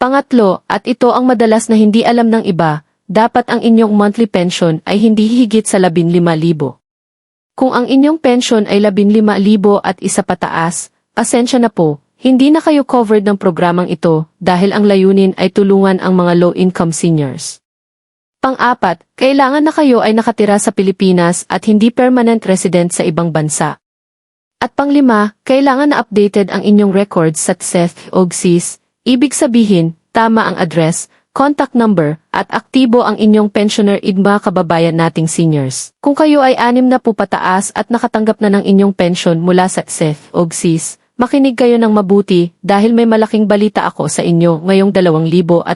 Pangatlo, at ito ang madalas na hindi alam ng iba, dapat ang inyong monthly pension ay hindi higit sa 15,000. Kung ang inyong pension ay 15,000 at isa pataas, pasensya na po, hindi na kayo covered ng programang ito dahil ang layunin ay tulungan ang mga low-income seniors. Pang-apat, kailangan na kayo ay nakatira sa Pilipinas at hindi permanent resident sa ibang bansa. At pang-lima, kailangan na updated ang inyong records sa TSEF o GSIS, ibig sabihin, tama ang address, contact number, at aktibo ang inyong pensioner mga kababayan nating seniors. Kung kayo ay 60 pataas at nakatanggap na ng inyong pension mula sa TSEF o GSIS, makinig kayo ng mabuti dahil may malaking balita ako sa inyo ngayong 2026.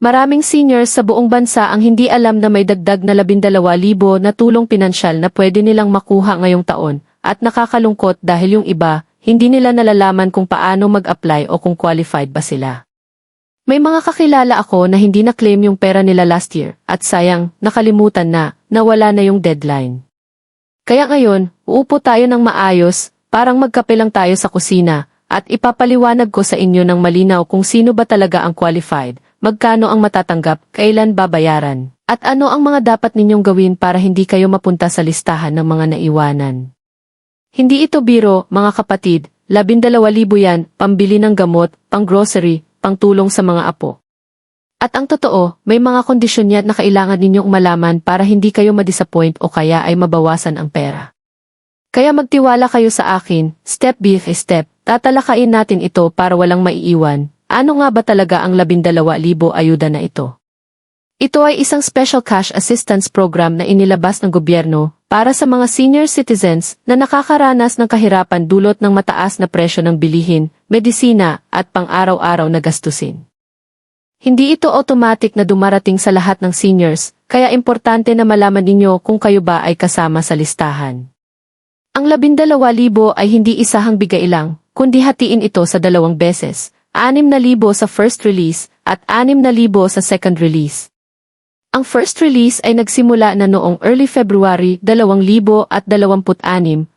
Maraming seniors sa buong bansa ang hindi alam na may dagdag na 12,000 na tulong pinansyal na pwede nilang makuha ngayong taon, at nakakalungkot dahil yung iba, hindi nila nalalaman kung paano mag-apply o kung qualified ba sila. May mga kakilala ako na hindi na-claim yung pera nila last year, at sayang, nakalimutan na, nawala na yung deadline. Kaya ngayon, uupo tayo ng maayos, parang magkape lang tayo sa kusina, at ipapaliwanag ko sa inyo ng malinaw kung sino ba talaga ang qualified, magkano ang matatanggap, kailan babayaran, at ano ang mga dapat ninyong gawin para hindi kayo mapunta sa listahan ng mga naiwanan. Hindi ito biro, mga kapatid, 12,000 yan, pambili ng gamot, pang-grocery, pangtulong sa mga apo. At ang totoo, may mga kondisyon yan na kailangan ninyong malaman para hindi kayo madisappoint o kaya ay mabawasan ang pera. Kaya magtiwala kayo sa akin, step by step, tatalakayin natin ito para walang maiiwan. Ano nga ba talaga ang 12,000 ayuda na ito? Ito ay isang special cash assistance program na inilabas ng gobyerno para sa mga senior citizens na nakakaranas ng kahirapan dulot ng mataas na presyo ng bilihin, medisina, at pang-araw-araw na gastusin. Hindi ito automatic na dumarating sa lahat ng seniors, kaya importante na malaman ninyo kung kayo ba ay kasama sa listahan. Ang 12,000 ay hindi isahang bigay lang, kundi hatiin ito sa 2 beses, 6,000 sa first release at 6,000 sa second release. Ang first release ay nagsimula na noong early February 2026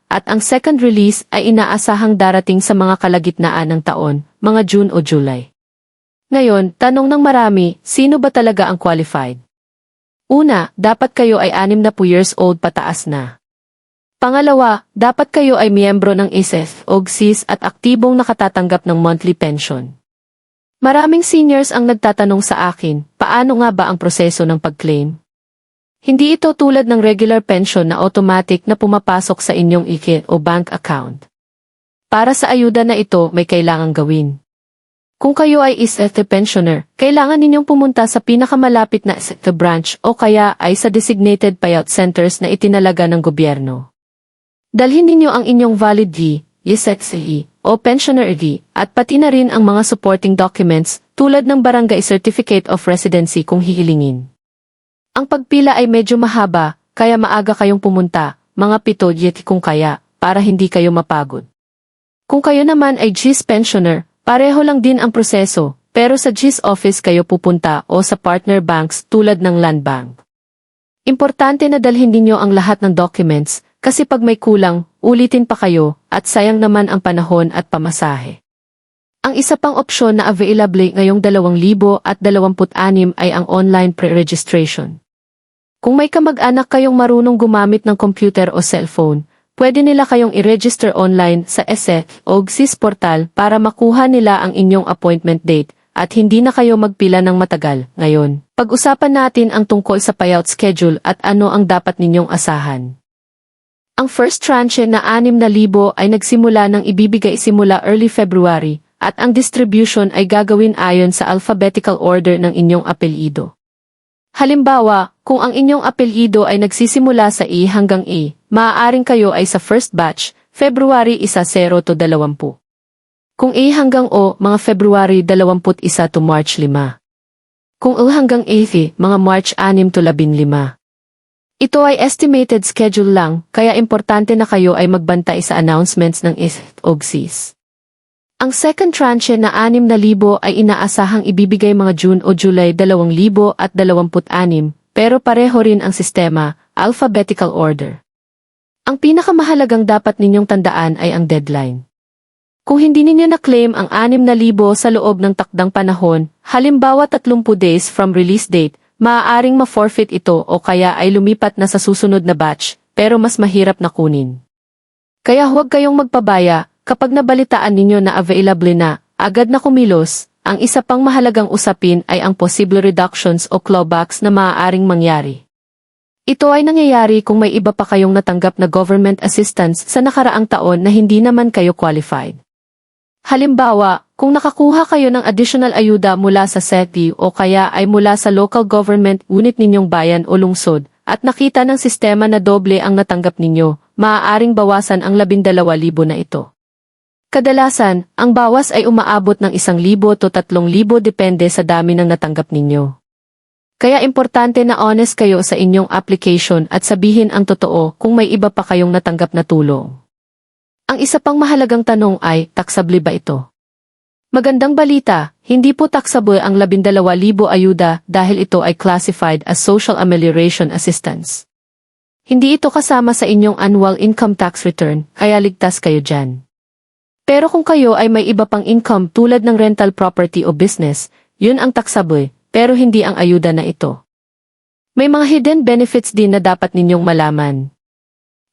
at ang second release ay inaasahang darating sa mga kalagitnaan ng taon, mga June o July. Ngayon, tanong ng marami, sino ba talaga ang qualified? Una, dapat kayo ay 60 years old pataas na. Pangalawa, dapat kayo ay miyembro ng TSEF o GSIS at aktibong nakatatanggap ng monthly pension. Maraming seniors ang nagtatanong sa akin, paano nga ba ang proseso ng pag-claim? Hindi ito tulad ng regular pension na automatic na pumapasok sa inyong IKE o bank account. Para sa ayuda na ito, may kailangang gawin. Kung kayo ay TSEF pensioner, kailangan ninyong pumunta sa pinakamalapit na TSEF branch o kaya ay sa designated payout centers na itinalaga ng gobyerno. Dalhin ninyo ang inyong valid TSEF o pensioner ID, at pati na rin ang mga supporting documents tulad ng barangay certificate of residency kung hihilingin. Ang pagpila ay medyo mahaba, kaya maaga kayong pumunta, mga 7 kung kaya, para hindi kayo mapagod. Kung kayo naman ay GSIS pensioner, pareho lang din ang proseso, pero sa GSIS office kayo pupunta o sa partner banks tulad ng Land Bank. Importante na dalhin ninyo ang lahat ng documents, kasi pag may kulang, ulitin pa kayo, at sayang naman ang panahon at pamasahe. Ang isa pang opsyon na available ngayong 2026 ay ang online pre-registration. Kung may kamag-anak kayong marunong gumamit ng computer o cellphone, pwede nila kayong i-register online sa TSEF o GSIS portal para makuha nila ang inyong appointment date, at hindi na kayo magpila ng matagal. Ngayon, pag-usapan natin ang tungkol sa payout schedule at ano ang dapat ninyong asahan. Ang first tranche na 6,000 ay nagsimula ng ibibigay simula early February, at ang distribution ay gagawin ayon sa alphabetical order ng inyong apelyido. Halimbawa, kung ang inyong apelyido ay nagsisimula sa E hanggang A, maaaring kayo ay sa first batch, February 1 0 to 20. Kung A hanggang O, mga February 21 to March 5. Kung O hanggang A, mga March 6 to 15. Ito ay estimated schedule lang, kaya importante na kayo ay magbantay sa announcements ng TSEF o GSIS. Ang second tranche na 6,000 ay inaasahang ibibigay mga June o July 2026, pero pareho rin ang sistema, alphabetical order. Ang pinakamahalagang dapat ninyong tandaan ay ang deadline. Kung hindi ninyo na-claim ang 6,000 sa loob ng takdang panahon, halimbawa 30 days from release date, maaaring ma-forfeit ito o kaya ay lumipat na sa susunod na batch, pero mas mahirap na kunin. Kaya huwag kayong magpabaya, kapag nabalitaan ninyo na available na, agad na kumilos. Ang isa pang mahalagang usapin ay ang possible reductions o clawbacks na maaaring mangyari. Ito ay nangyayari kung may iba pa kayong natanggap na government assistance sa nakaraang taon na hindi naman kayo qualified. Halimbawa, kung nakakuha kayo ng additional ayuda mula sa SETI o kaya ay mula sa local government unit ninyong bayan o lungsod, at nakita ng sistema na doble ang natanggap ninyo, maaaring bawasan ang 12,000 na ito. Kadalasan, ang bawas ay umaabot ng 1,000 to 3,000 depende sa dami ng natanggap ninyo. Kaya importante na honest kayo sa inyong application at sabihin ang totoo kung may iba pa kayong natanggap na tulong. Ang isa pang mahalagang tanong ay, taxable ba ito? Magandang balita, hindi po taxable ang 12,000 ayuda dahil ito ay classified as Social Amelioration Assistance. Hindi ito kasama sa inyong annual income tax return, kaya ligtas kayo dyan. Pero kung kayo ay may iba pang income tulad ng rental property o business, yun ang taxable, pero hindi ang ayuda na ito. May mga hidden benefits din na dapat ninyong malaman.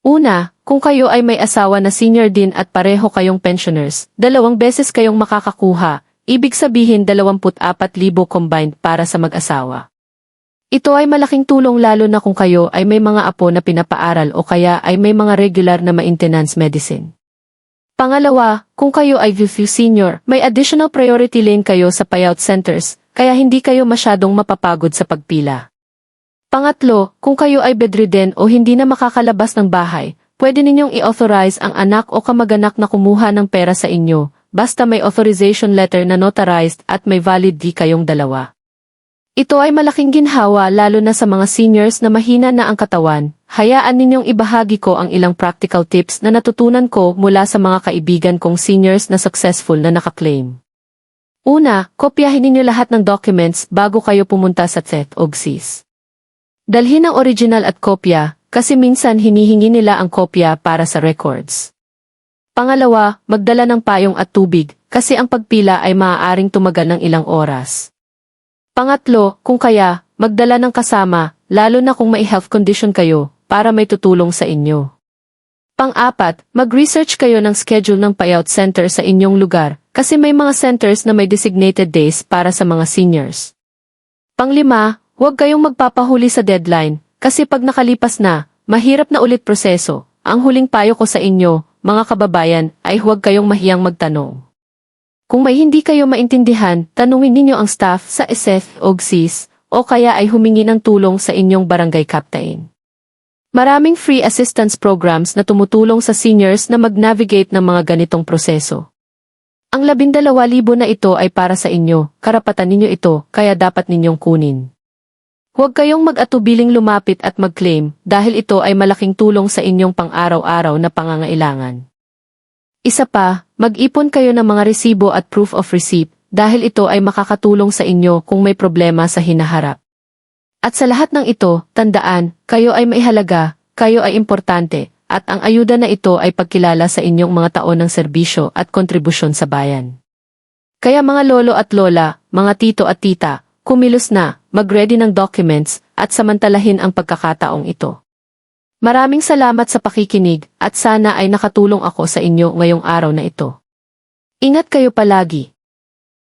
Una, kung kayo ay may asawa na senior din at pareho kayong pensioners, 2 beses kayong makakakuha, ibig sabihin 24,000 combined para sa mag-asawa. Ito ay malaking tulong lalo na kung kayo ay may mga apo na pinapaaral o kaya ay may mga regular na maintenance medicine. Pangalawa, kung kayo ay VFU senior, may additional priority lane kayo sa payout centers, kaya hindi kayo masyadong mapapagod sa pagpila. Pangatlo, kung kayo ay bedridden o hindi na makakalabas ng bahay, pwede ninyong i-authorize ang anak o kamag-anak na kumuha ng pera sa inyo, basta may authorization letter na notarized at may valid di kayong dalawa. Ito ay malaking ginhawa lalo na sa mga seniors na mahina na ang katawan. Hayaan ninyong ibahagi ko ang ilang practical tips na natutunan ko mula sa mga kaibigan kong seniors na successful na nakaklaim. Una, kopyahin ninyo lahat ng documents bago kayo pumunta sa TET o GSIS. Dalhin ang original at kopya, kasi minsan hinihingi nila ang kopya para sa records. Pangalawa, magdala ng payong at tubig, kasi ang pagpila ay maaaring tumagal ng ilang oras. Pangatlo, kung kaya, magdala ng kasama, lalo na kung may health condition kayo, para may tutulong sa inyo. Pang-apat, mag-research kayo ng schedule ng payout center sa inyong lugar, kasi may mga centers na may designated days para sa mga seniors. Pang-lima, huwag kayong magpapahuli sa deadline, kasi pag nakalipas na, mahirap na ulit proseso. Ang huling payo ko sa inyo, mga kababayan, ay huwag kayong mahiyang magtanong. Kung may hindi kayo maintindihan, tanungin ninyo ang staff sa SF o GSIS, o kaya ay humingi ng tulong sa inyong barangay captain. Maraming free assistance programs na tumutulong sa seniors na mag-navigate ng mga ganitong proseso. Ang 12,000 na ito ay para sa inyo, karapatan ninyo ito, kaya dapat ninyong kunin. Huwag kayong mag-atubiling lumapit at mag-claim dahil ito ay malaking tulong sa inyong pang-araw-araw na pangangailangan. Isa pa, mag-ipon kayo ng mga resibo at proof of receipt dahil ito ay makakatulong sa inyo kung may problema sa hinaharap. At sa lahat ng ito, tandaan, kayo ay may halaga, kayo ay importante, at ang ayuda na ito ay pagkilala sa inyong mga taon ng serbisyo at kontribusyon sa bayan. Kaya mga lolo at lola, mga tito at tita, kumilos na, mag-ready ng documents, at samantalahin ang pagkakataong ito. Maraming salamat sa pakikinig, at sana ay nakatulong ako sa inyo ngayong araw na ito. Ingat kayo palagi.